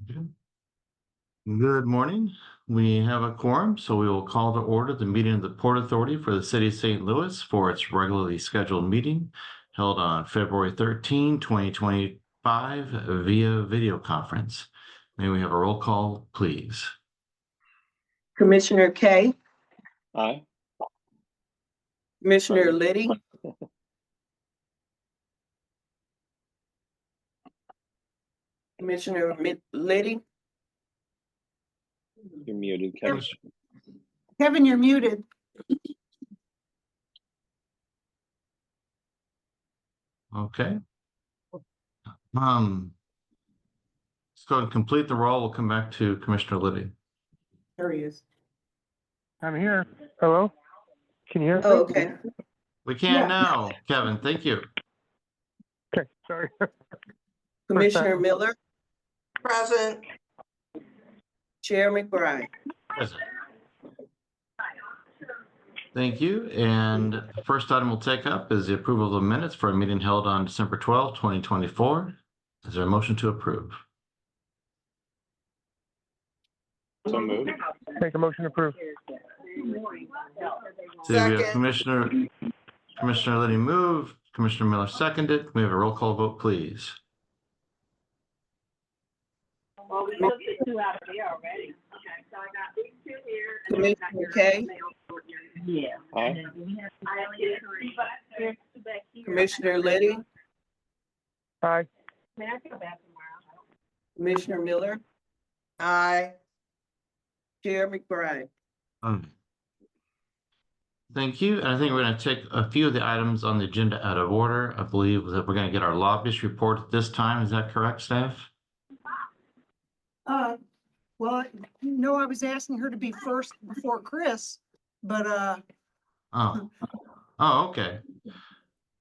Good morning. We have a quorum, so we will call to order the meeting of the Port Authority for the City of St. Louis for its regularly scheduled meeting held on February 13, 2025 via video conference. May we have a roll call, please? Commissioner Kay, Aye. Commissioner Liddy, Commissioner Liddy, You're muted, Kevin. Kevin, you're muted. Okay. Let's go and complete the roll. We'll come back to Commissioner Liddy. There he is. I'm here. Hello? Can you hear me? Oh, okay. We can now, Kevin. Thank you. Okay, sorry. Commissioner Miller, Present. Chair McBride. Present. Thank you. And the first item we'll take up is the approval of the minutes for a meeting held on December 12, 2024. Is there a motion to approve? So moved. Make a motion to approve. So we have Second. Commissioner Liddy move, Commissioner Miller seconded. Can we have a roll call vote, please? Well, we looked at two out of there already. Okay, so I got these two here. And then I got Commissioner your- Kay, Yeah. Aye. And then we have, I only get two back here, two back here. Commissioner Liddy, Aye. Man, I feel bad tomorrow. Commissioner Miller, Aye. Chair McBride. Thank you. And I think we're going to take a few of the items on the agenda out of order. I believe that we're going to get our lobbyist report at this time. Is that correct, staff? Well, no, I was asking her to be first before Chris, but, Oh, okay.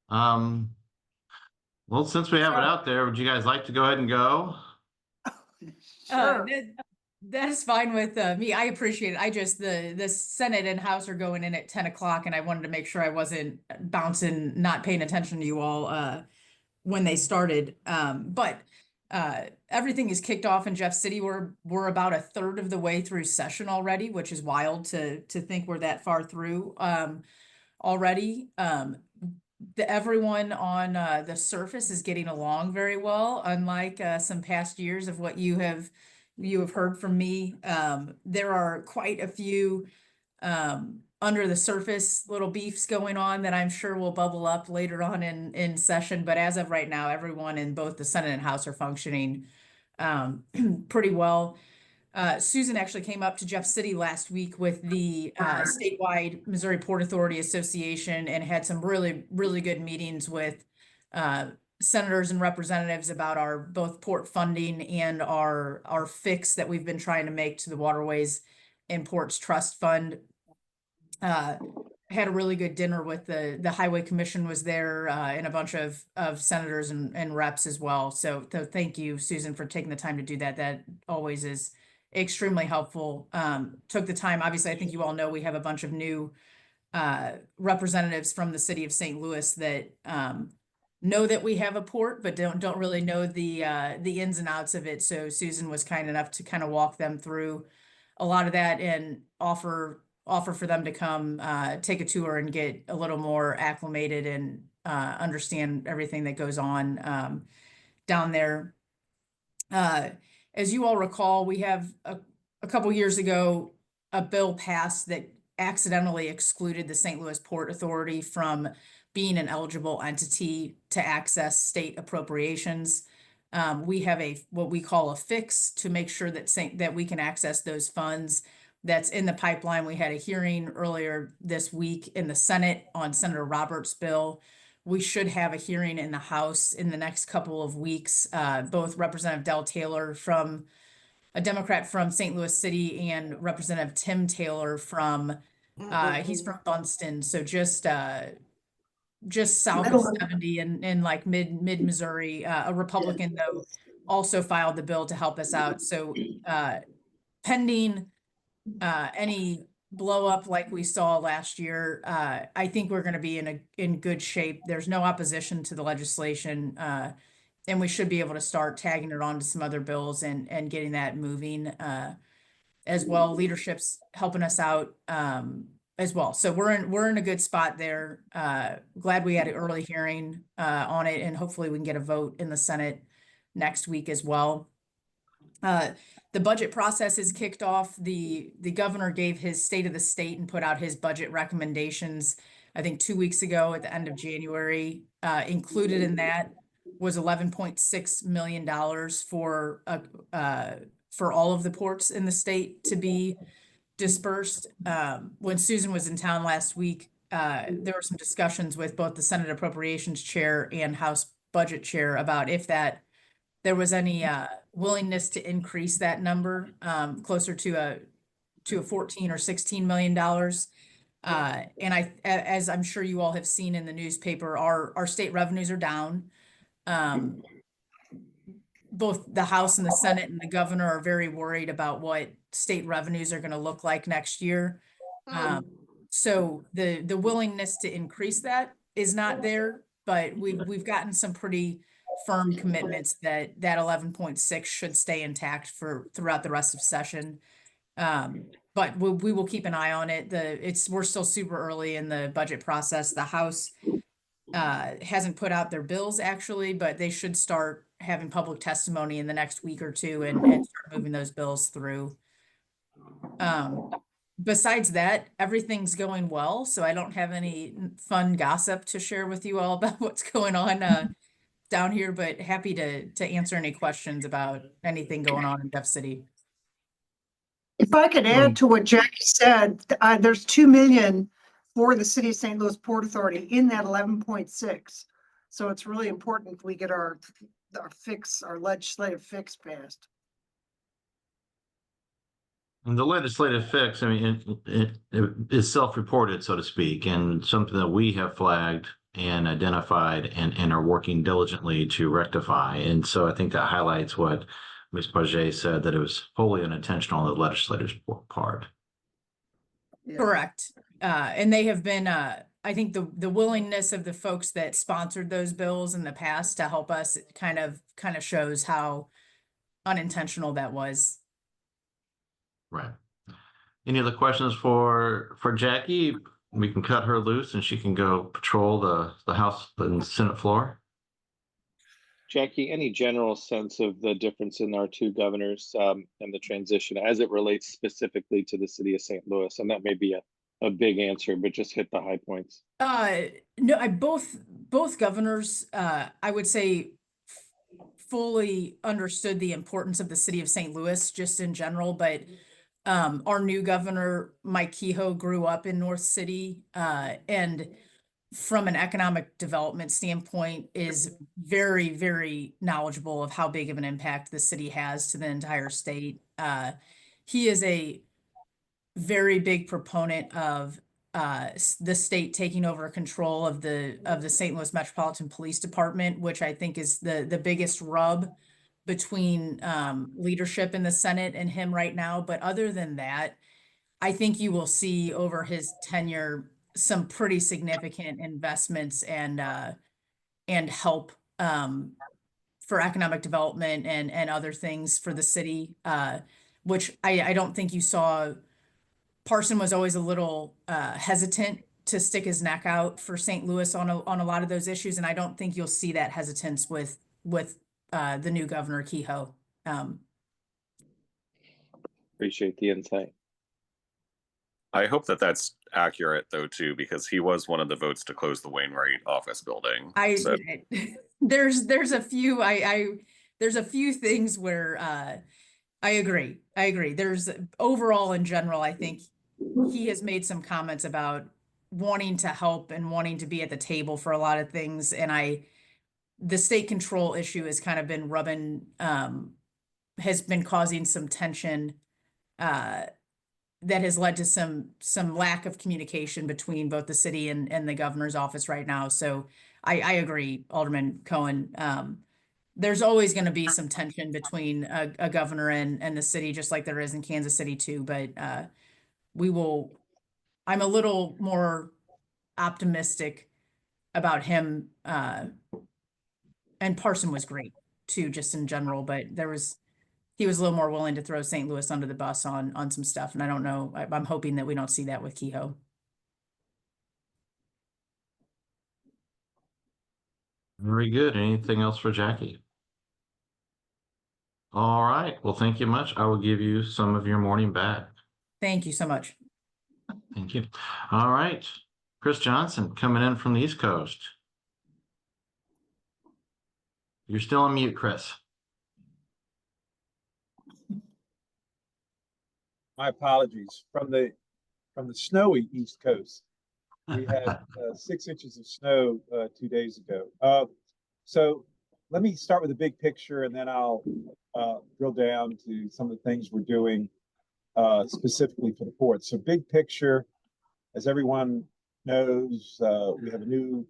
Well, since we have it out there, would you guys like to go ahead and go? sure. That is fine with me. I appreciate it. I just, the Senate and House are going in at 10 o'clock and I wanted to make sure I wasn't bouncing, not paying attention to you all when they started. But everything is kicked off in Jeff City. We're about a third of the way through session already, which is wild to think we're that far through already. Everyone on the surface is getting along very well, unlike some past years of what you have heard from me. There are quite a few under the surface little beefs going on that I'm sure will bubble up later on in session. But as of right now, everyone in both the Senate and House are functioning pretty well. Susan actually came up to Jeff City last week with the statewide Missouri Port Authority Association and had some really, really good meetings with senators and representatives about our both port funding and our fix that we've been trying to make to the Waterways and Ports Trust Fund. Had a really good dinner with the Highway Commission was there and a bunch of senators and reps as well. So thank you, Susan, for taking the time to do that. That always is extremely helpful. Took the time. Obviously, I think you all know we have a bunch of new representatives from the city of St. Louis that know that we have a port, but don't really know the ins and outs of it. So Susan was kind enough to kind of walk them through a lot of that and offer for them to come take a tour and get a little more acclimated and understand everything that goes on down there. As you all recall, we have a couple years ago, a bill passed that accidentally excluded the St. Louis Port Authority from being an eligible entity to access state appropriations. We have what we call a fix to make sure that we can access those funds. That's in the pipeline. We had a hearing earlier this week in the Senate on Senator Roberts' bill. We should have a hearing in the House in the next couple of weeks. Both Representative Del Taylor from a Democrat from St. Louis City and Representative Tim Taylor from he's from Dunston, so just south of 70 in like mid Missouri. A Republican though also filed the bill to help us out. So pending any blow up like we saw last year, I think we're going to be in good shape. There's no opposition to the legislation and we should be able to start tagging it on to some other bills and getting that moving, as well. Leadership's helping us out, as well. So we're in a good spot there. Glad we had an early hearing, on it, and hopefully we can get a vote in the Senate next week as well. The budget process is kicked off. The governor gave his state of the state and put out his budget recommendations, I think 2 weeks ago at the end of January. Included in that was $11.6 million for all of the ports in the state to be dispersed. When Susan was in town last week, there were some discussions with both the Senate Appropriations Chair and House Budget Chair about if there was any willingness to increase that number closer to a $14 or $16 million. And as I'm sure you all have seen in the newspaper, our state revenues are down. Both the House and the Senate and the governor are very worried about what state revenues are going to look like next year. So the willingness to increase that is not there, but we've gotten some pretty firm commitments that 11.6 should stay intact throughout the rest of session. But we will keep an eye on it. We're still super early in the budget process. The House hasn't put out their bills actually, but they should start having public testimony in the next week or two and start moving those bills through. Besides that, everything's going well. So I don't have any fun gossip to share with you all about what's going on down here, but happy to answer any questions about anything going on in Jeff City. If I could add to what Jackie said, there's 2 million for the City of St. Louis Port Authority in that 11.6. So it's really important we get our legislative fix passed. And the legislative fix, I mean, it is self-reported, so to speak, and something that we have flagged and identified and are working diligently to rectify. And so I think that highlights what Ms. Paget said, that it was wholly unintentional on the legislature's part. Yeah. Correct. And they have been, I think the willingness of the folks that sponsored those bills in the past to help us kind of shows how unintentional that was. Right. Any other questions for Jackie? We can cut her loose and she can go patrol the House and Senate floor. Jackie, any general sense of the difference in our two governors and the transition as it relates specifically to the city of St. Louis? And that may be a big answer, but just hit the high points. No, both governors, I would say fully understood the importance of the city of St. Louis just in general, but our new governor, Mike Kehoe, grew up in North City, and from an economic development standpoint is very, very knowledgeable of how big of an impact the city has to the entire state. He is a very big proponent of the state taking over control of the St. Louis Metropolitan Police Department, which I think is the biggest rub between leadership in the Senate and him right now. But other than that, I think you will see over his tenure some pretty significant investments and help for economic development and other things for the city, which I don't think you saw. Parson was always a little hesitant to stick his neck out for St. Louis on a lot of those issues, and I don't think you'll see that hesitance with the new governor Kehoe. Appreciate the insight. I hope that that's accurate though too, because he was one of the votes to close the Wainwright office building. So. There's a few things where I agree. There's overall in general, I think he has made some comments about wanting to help and wanting to be at the table for a lot of things. And the state control issue has kind of been has been causing some tension that has led to some lack of communication between both the city and the governor's office right now. So I agree, Alderman Cohen. There's always going to be some tension between a governor and the city, just like there is in Kansas City too. But I'm a little more optimistic about him and And Parson was great too, just in general, but he was a little more willing to throw St. Louis under the bus on some stuff. And I don't know, I'm hoping that we don't see that with Kehoe. Very good. Anything else for Jackie? All right. Well, thank you much. I will give you some of your morning back. Thank you so much. Thank you. All right. Chris Johnson coming in from the East Coast. You're still on mute, Chris. My apologies. From the snowy East Coast, we had 6 inches of snow 2 days ago. So let me start with the big picture, and then I'll drill down to some of the things we're doing specifically for the port. So big picture, as everyone knows, we have a new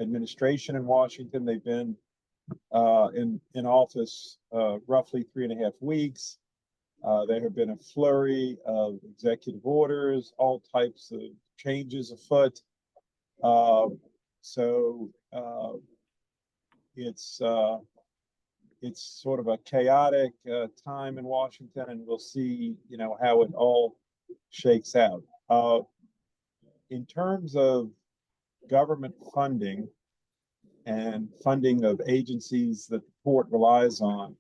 administration in Washington. They've been in office roughly 3.5 weeks. There have been a flurry of executive orders, all types of changes afoot. So it's sort of a chaotic time in Washington, and we'll see, how it all shakes out. In terms of government funding and funding of agencies that the port relies on,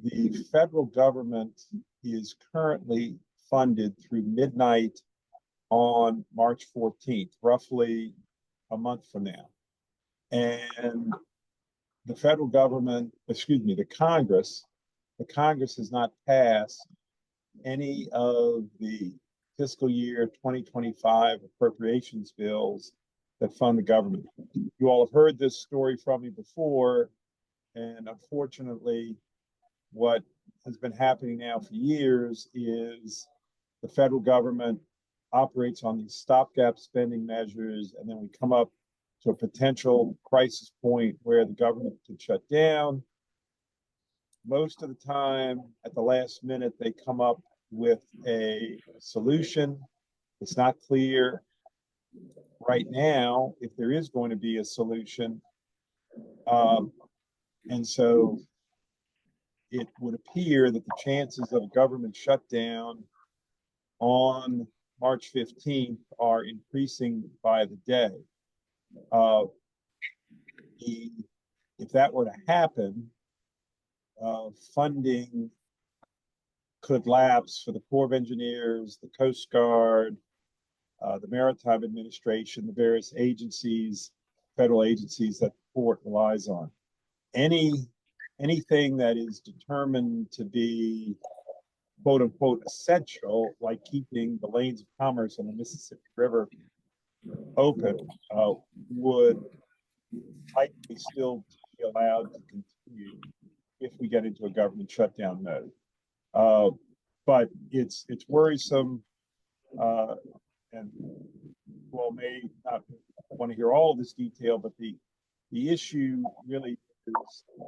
the federal government is currently funded through midnight on March 14th, roughly a month from now. And the federal government, the Congress has not passed any of the fiscal year 2025 appropriations bills that fund the government. You all have heard this story from me before, and unfortunately, what has been happening now for years is the federal government operates on these stopgap spending measures, and then we come up to a potential crisis point where the government could shut down. Most of the time, at the last minute, they come up with a solution. It's not clear right now if there is going to be a solution. And so it would appear that the chances of a government shutdown on March 15th are increasing by the day. If that were to happen, funding could lapse for the Corps of Engineers, the Coast Guard, the Maritime Administration, the various agencies, federal agencies that the port relies on. Anything that is determined to be quote unquote essential, like keeping the lanes of commerce on the Mississippi River open, would likely still be allowed to continue if we get into a government shutdown mode. But it's worrisome, and you all may not want to hear all of this detail, but the issue really is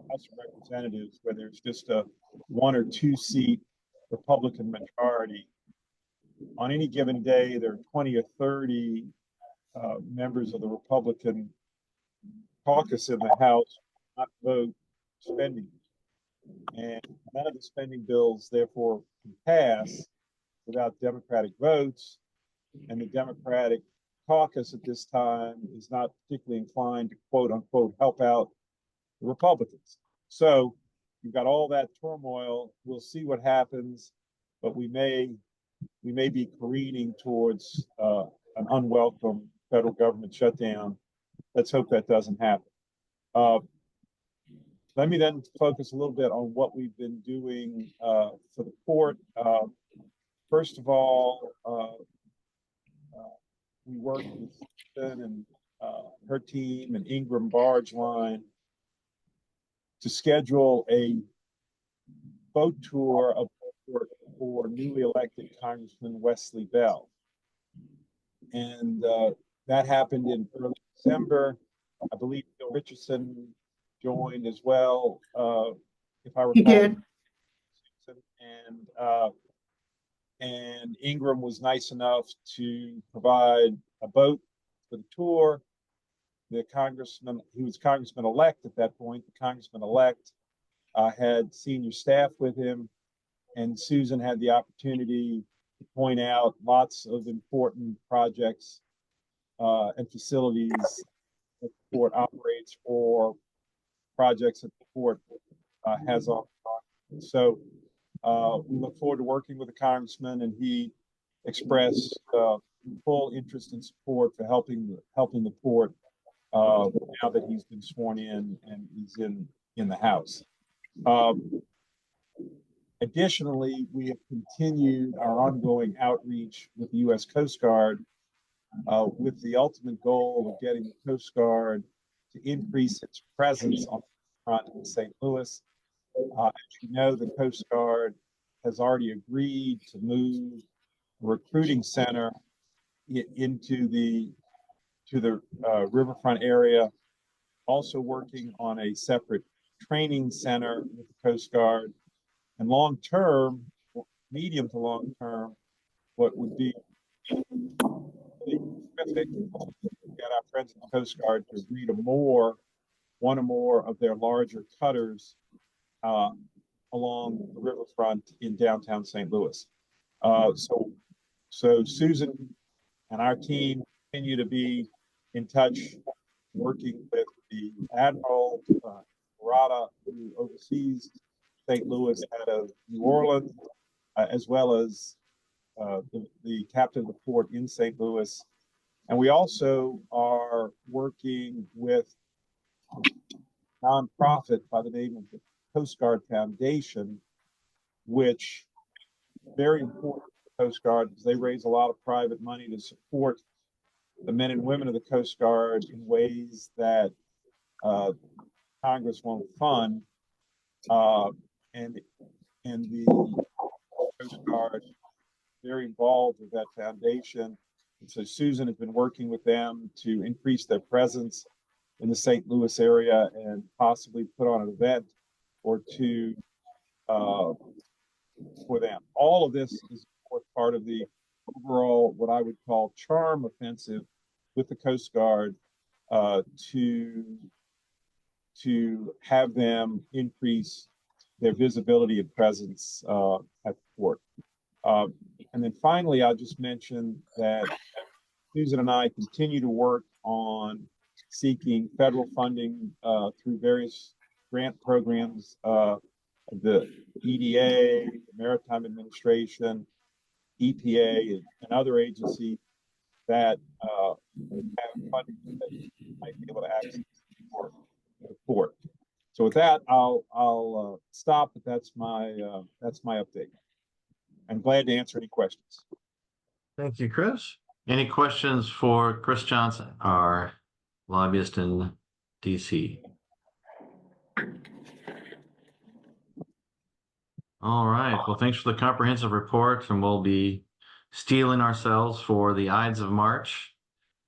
House of Representatives, where there's just a 1 or 2 seat Republican majority. On any given day, there are 20 or 30 members of the Republican caucus in the House not vote spending. And none of the spending bills, therefore, can pass without Democratic votes. And the Democratic caucus at this time is not particularly inclined to quote unquote help out the Republicans. So you've got all that turmoil. We'll see what happens, but we may be careening towards an unwelcome federal government shutdown. Let's hope that doesn't happen. Let me then focus a little bit on what we've been doing for the port. First of all, we worked with Susan and her team and Ingram Barge Line to schedule a boat tour of the port for newly elected Congressman Wesley Bell. And that happened in early December. I believe Bill Richardson joined as well, if I recall. He did. And Ingram was nice enough to provide a boat for the tour. the congressman, he was congressman-elect at that point, the congressman-elect had senior staff with him, and Susan had the opportunity to point out lots of important projects and facilities that the port operates, or projects that the port has on. So we look forward to working with the congressman, and he expressed full interest and support for helping the port now that he's been sworn in and he's in the House. Additionally, we have continued our ongoing outreach with the U.S. Coast Guard with the ultimate goal of getting the Coast Guard to increase its presence on the front in St. Louis. As you know, the Coast Guard has already agreed to move the recruiting center into the riverfront area, also working on a separate training center with the Coast Guard. And long term, medium to long term, what would be terrific, get our friends at the Coast Guard to agree to one or more of their larger cutters along the riverfront in downtown St. Louis. So Susan and our team continue to be in touch, working with the Admiral Murata, who oversees St. Louis out of New Orleans, as well as the captain of the port in St. Louis. And we also are working with a nonprofit by the name of the Coast Guard Foundation, which is very important to the Coast Guard because they raise a lot of private money to support the men and women of the Coast Guard in ways that Congress won't fund. And the Coast Guard is very involved with that foundation. And so Susan has been working with them to increase their presence in the St. Louis area and possibly put on an event or two for them. All of this is part of the overall, what I would call charm offensive with the Coast Guard to have them increase their visibility and presence at the port. And then finally, I'll just mention that Susan and I continue to work on seeking federal funding through various grant programs of the EDA, the Maritime Administration, EPA, and other agencies that have funding that might be able to access the port. So with that, I'll stop. But that's my update. I'm glad to answer any questions. Thank you, Chris. Any questions for Chris Johnson, our lobbyist in DC? All right. Well, thanks for the comprehensive report, and we'll be steeling ourselves for the Ides of March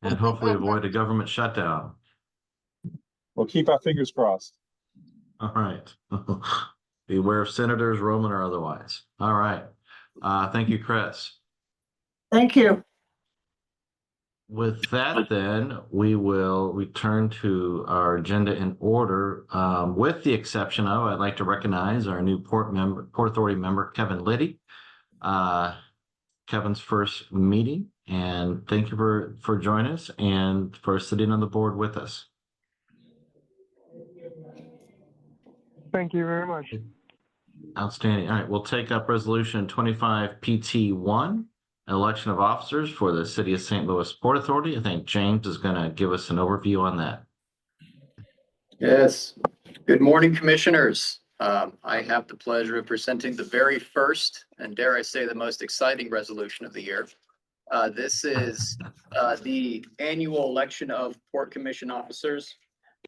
and hopefully avoid a government shutdown. We'll keep our fingers crossed. All right. Beware of senators, Roman or otherwise. All right. Thank you, Chris. Thank you. With that, then, we will return to our agenda in order, with the exception of, I'd like to recognize our new Port Authority member, Kevin Liddy. Kevin's first meeting, and thank you for joining us and for sitting on the board with us. Thank you very much. Outstanding. All right, we'll take up resolution 25 PT1, election of officers for the City of St. Louis Port Authority. I think James is going to give us an overview on that. Yes. Good morning, commissioners. I have the pleasure of presenting the very first, and dare I say, the most exciting resolution of the year. This is the annual election of Port Commission officers.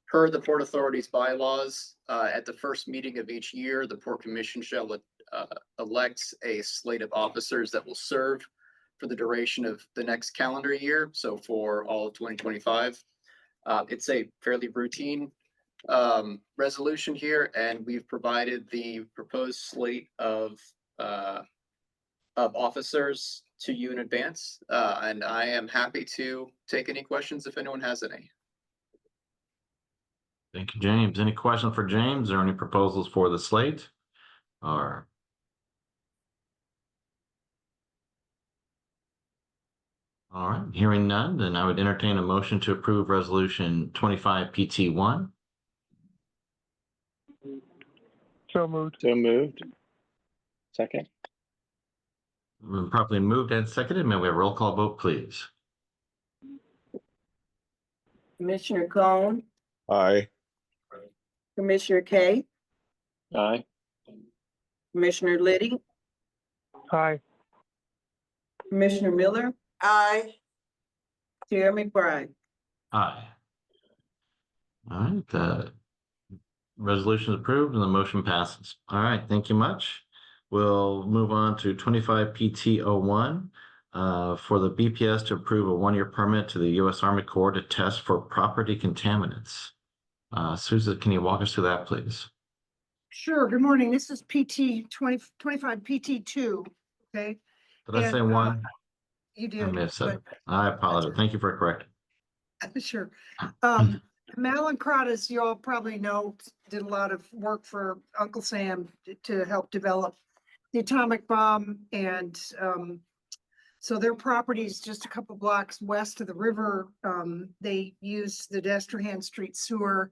Per the Port Authority's bylaws, at the first meeting of each year, the Port Commission shall elect a slate of officers that will serve for the duration of the next calendar year, so for all of 2025. It's a fairly routine resolution here, and we've provided the proposed slate of officers to you in advance, and I am happy to take any questions if anyone has any. Thank you, James. Any questions for James or any proposals for the slate? Or all right, hearing none, then I would entertain a motion to approve resolution 25 PT 1. So moved. So moved. Second. Properly moved and seconded. May we have a roll call vote, please? Commissioner Cone, Aye. Commissioner Kay, Aye. Commissioner Liddy, Aye. Commissioner Miller, Aye. Chair McBride. Aye. All right, the resolution is approved and the motion passes. All right, thank you much. We'll move on to 25 PT 01 for the BPS to approve a 1-year permit to the U.S. Army Corps to test for property contaminants. Susan, can you walk us through that, please? Sure. Good morning. This is PT 25 PT 2. Okay. Did I say And, one? You I did. may have said it. but- I apologize. Thank you for correcting. Sure. Mallinckrodt, as you all probably know, did a lot of work for Uncle Sam to help develop the atomic bomb. And so their property is just a couple blocks west of the river. They use the Destrehan Street sewer.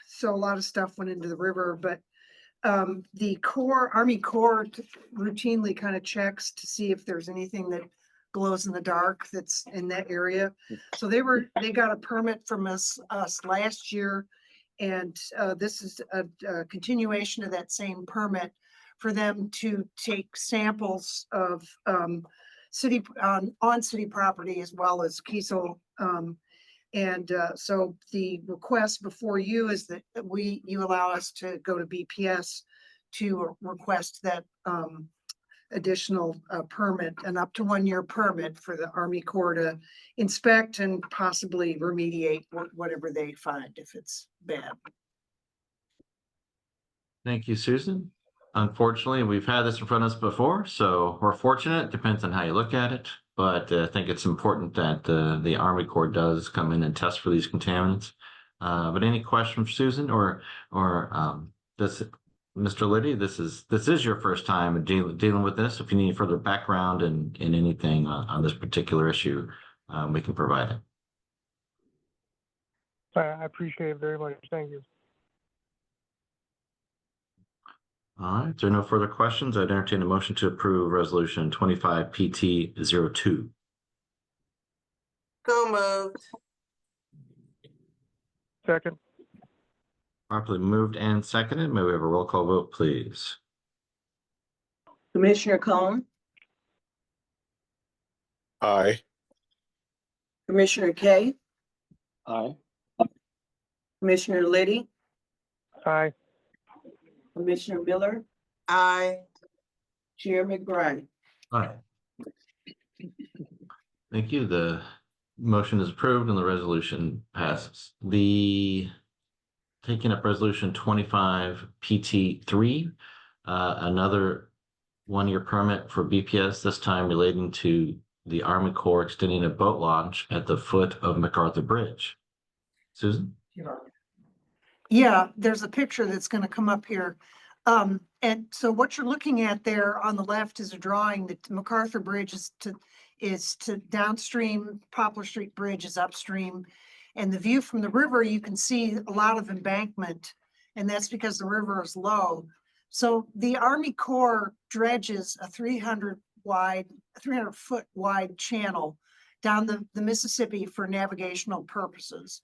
So a lot of stuff went into the river, but the Army Corps routinely kind of checks to see if there's anything that glows in the dark that's in that area. So they got a permit from us last year. And this is a continuation of that same permit for them to take samples of city on city property as well as Kiesel. So the request before you is that you allow us to go to BPS to request that additional permit, an up to 1-year permit for the Army Corps to inspect and possibly remediate whatever they find if it's bad. Thank you, Susan. Unfortunately, we've had this in front of us before, so we're fortunate. Depends on how you look at it. But I think it's important that the Army Corps does come in and test for these contaminants. But any questions for Susan or this, Mr. Liddy? This is your first time dealing with this. If you need further background and anything on this particular issue, we can provide it. I appreciate it very much. Thank you. All right, if there are no further questions, I'd entertain a motion to approve resolution 25 PT 02. So moved. Second. Properly moved and seconded. May we have a roll call vote, please? Commissioner Cone, Aye. Commissioner Kay, Aye. Commissioner Liddy, Aye. Commissioner Miller, Aye. Chair McBride. All right. Thank you. The motion is approved and the resolution passes. Taking up resolution 25 PT 3, another 1-year permit for BPS, this time relating to the Army Corps extending a boat launch at the foot of MacArthur Bridge. Susan? Yeah, there's a picture that's going to come up here. And so what you're looking at there on the left is a drawing that MacArthur Bridge is to downstream, Poplar Street Bridge is upstream. And the view from the river, you can see a lot of embankment, and that's because the river is low. So the Army Corps dredges a 300-foot wide channel down the Mississippi for navigational purposes.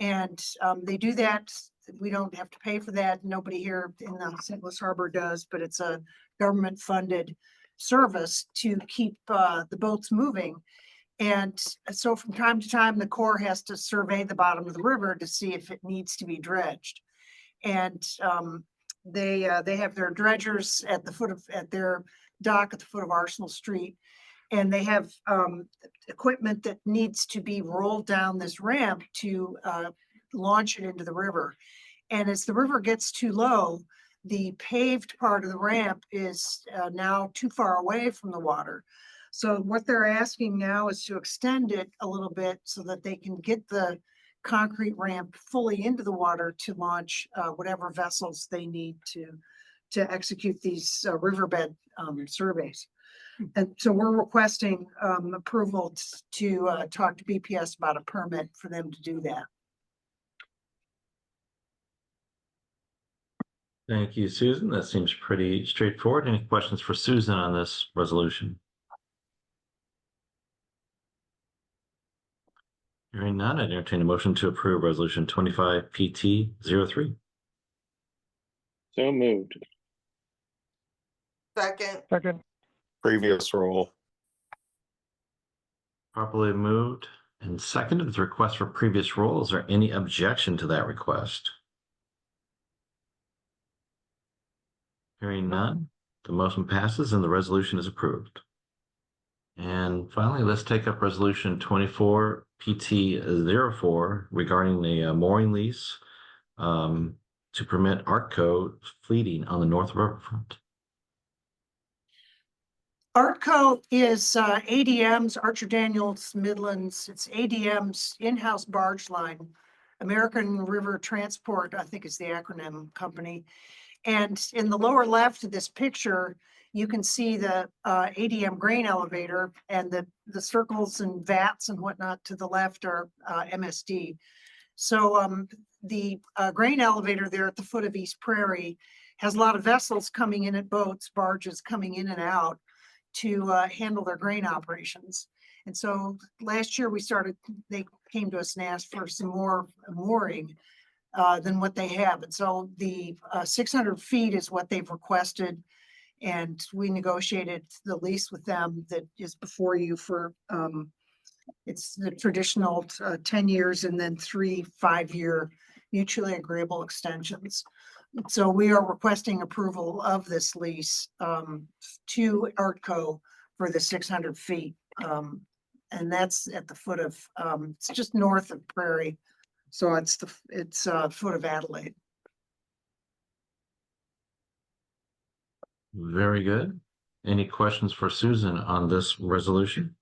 And they do that. We don't have to pay for that. Nobody here in the St. Louis Harbor does, but it's a government funded service to keep the boats moving. And so from time to time, the Corps has to survey the bottom of the river to see if it needs to be dredged. And they have their dredgers at their dock at the foot of Arsenal Street. And they have equipment that needs to be rolled down this ramp to launch it into the river. And as the river gets too low, the paved part of the ramp is now too far away from the water. So what they're asking now is to extend it a little bit so that they can get the concrete ramp fully into the water to launch whatever vessels they need to execute these riverbed surveys. And so we're requesting approval to talk to BPS about a permit for them to do that. Thank you, Susan. That seems pretty straightforward. Any questions for Susan on this resolution? Hearing none, I'd entertain a motion to approve resolution 25 PT 03. So moved. second, second, Previous rule. Properly moved and seconded with request for previous rule. Is there any objection to that request? Hearing none, the motion passes and the resolution is approved. And finally, let's take up resolution 24 PT 04 regarding the mooring lease to permit ARTCO fleeting on the North Riverfront. ARTCO is ADM's, Archer Daniels Midlands. It's ADM's in-house barge line. American River Transport, I think is the acronym company. And in the lower left of this picture, you can see the ADM grain elevator, and the circles and vats and whatnot to the left are MSD. So the grain elevator there at the foot of East Prairie has a lot of vessels coming in at boats, barges coming in and out to handle their grain operations. And so last year they came to us and asked for some more mooring than what they have. And so the 600 feet is what they've requested. And we negotiated the lease with them that is before you for, it's the traditional 10 years and then 3 5-year mutually agreeable extensions. So we are requesting approval of this lease to ARTCO for the 600 feet. And that's at the foot of, it's just north of Prairie. So it's foot of Adelaide. Very good. Any questions for Susan on this resolution?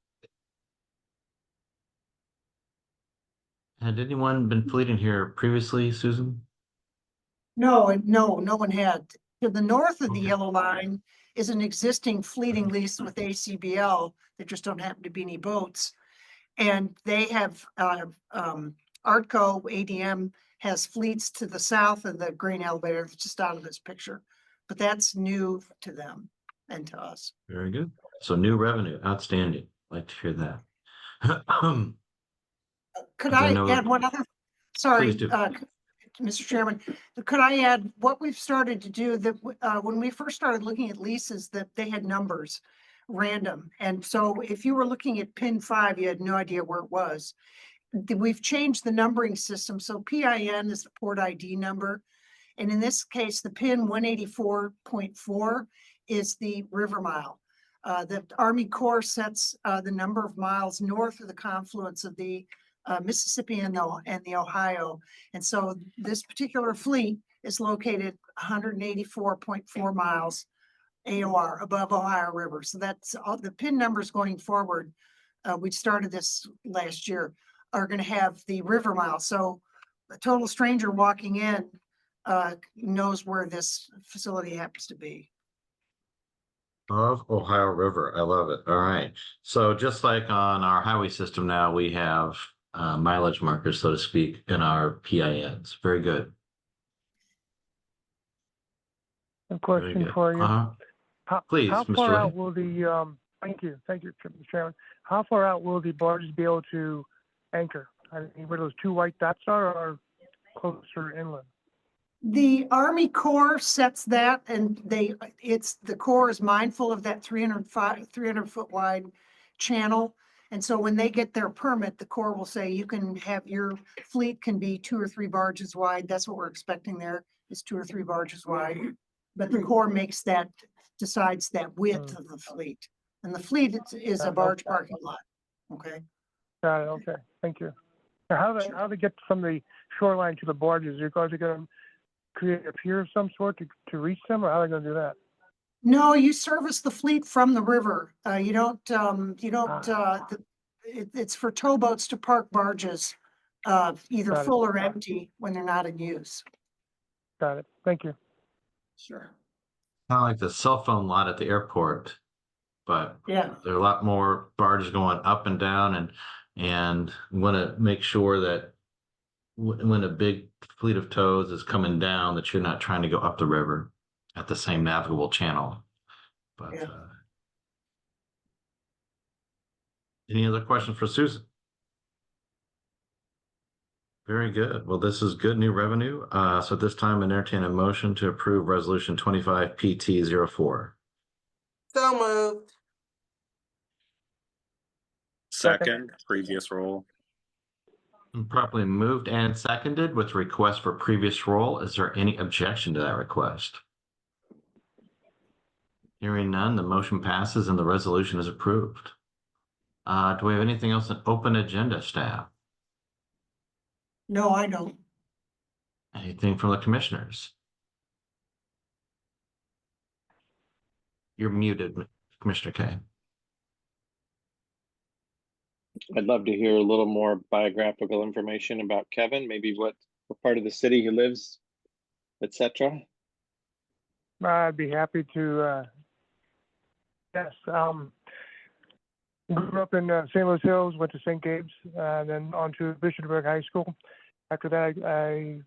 Had anyone been fleeting here previously, Susan? No one had. To the north of the Okay. yellow line is an existing fleeting lease with ACBL. There just don't happen to be any boats. And they have, ARTCO, ADM has fleets to the south of the grain elevator, that's just out of this picture. But that's new to them and to us. Very good. So new revenue, outstanding. Like to hear that. Could I I know- add one other? Sorry, Please do. Mr. Chairman, could I add what we've started to do that when we first started looking at leases that they had numbers random. And so if you were looking at pin 5, you had no idea where it was. We've changed the numbering system. So PIN is the port ID number. And in this case, the pin 184.4 is the river mile. The Army Corps sets the number of miles north of the confluence of the Mississippi and the Ohio. And so this particular fleet is located 184.4 miles AOR above Ohio River. So that's all the pin numbers going forward. We started this last year, are going to have the river mile. So a total stranger walking in knows where this facility happens to be. Of Ohio River. I love it. All right. So just like on our highway system now, we have mileage markers, so to speak, in our PINs. Very good. a Very question good. for you. Please, How Mr. far Lee. out will the, thank you, Mr. Chairman. How far out will the barges be able to anchor? I mean, where those 2 white dots are or closer inland? The Army Corps sets that, and the Corps is mindful of that 300 foot wide channel. And so when they get their permit, the Corps will say, you can have your fleet can be 2 or 3 barges wide. That's what we're expecting there is 2 or 3 barges wide. But the Corps decides that width of the fleet. And the fleet is a barge parking lot. Okay. Got it, okay, thank you. Now, how they get from the shoreline to the barges? Are you guys going to create a pier of some sort to reach them, or how are they going to do that? No, you service the fleet from the river. It's for towboats to park barges either Got it. full or empty when they're not in use. Got it. Thank you. Sure. Kind of like the cell phone lot at the airport, but Yeah, there are a lot more barges going up and down, and want to make sure that when a big fleet of tows is coming down, that you're not trying to go up the river at the same navigable channel. But Yeah. Any other questions for Susan? Very good. Well, this is good new revenue. So at this time, I entertain a motion to approve resolution 25 PT 04. So moved. Second, previous role. Properly moved and seconded with request for previous roll. Is there any objection to that request? Hearing none, the motion passes and the resolution is approved. Do we have anything else in open agenda, staff? no, I don't. Anything from the commissioners? You're muted, Commissioner Kay. I'd love to hear a little more biographical information about Kevin, maybe what part of the city he lives, etc. I'd be happy to, yes, grew up in St. Louis Hills, went to St. Gabe's, then on to Bishopsburg High School. After that, I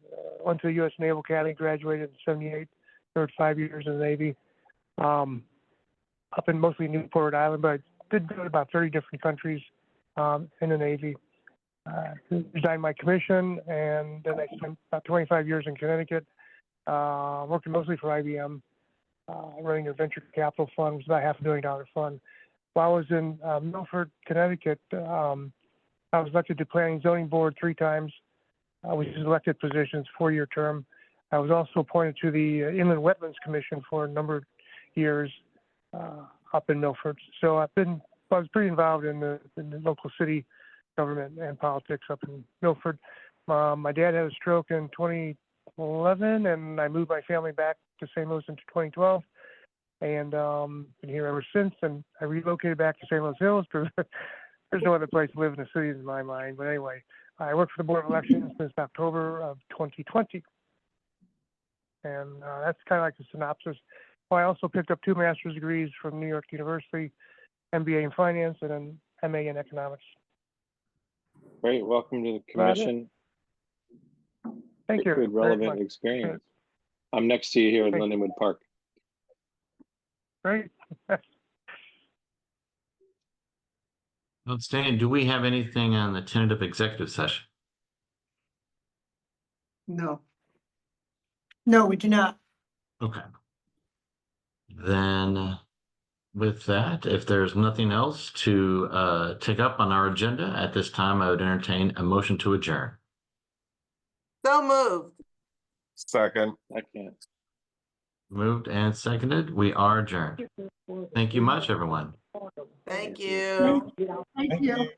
went to the U.S. Naval Academy, graduated in '78, served 5 years in the Navy, up in mostly Newport, Rhode Island, but I did go to about 30 different countries in the Navy. Resigned my commission, and then I spent about 25 years in Connecticut, working mostly for IBM, running a venture capital fund. It was about $500 million fund. While I was in Milford, Connecticut, I was elected to Planning Zoning Board 3 times, which is elected positions, 4-year term. I was also appointed to the Inland Wetlands Commission for a number of years up in Milford. So I was pretty involved in the local city government and politics up in Milford. My dad had a stroke in 2011, and I moved my family back to St. Louis in 2012. And been here ever since. And I relocated back to St. Louis Hills because there's no other place to live in the city in my mind. But anyway, I worked for the Board of Elections since October of 2020. And that's kind of like the synopsis. Well, I also picked up 2 master's degrees from New York University, MBA in finance and an MA in economics. Great, welcome to the commission. Thank you. Good, relevant experience. I'm next to you here in Lindenwood Park. Great. Outstanding. Do we have anything on the tentative executive session? No. No, we do not. Okay. Then with that, if there's nothing else to take up on our agenda at this time, I would entertain a motion to adjourn. So moved. Second. I can't. Moved and seconded. We are adjourned. Thank you much, everyone. Thank you. Thank you.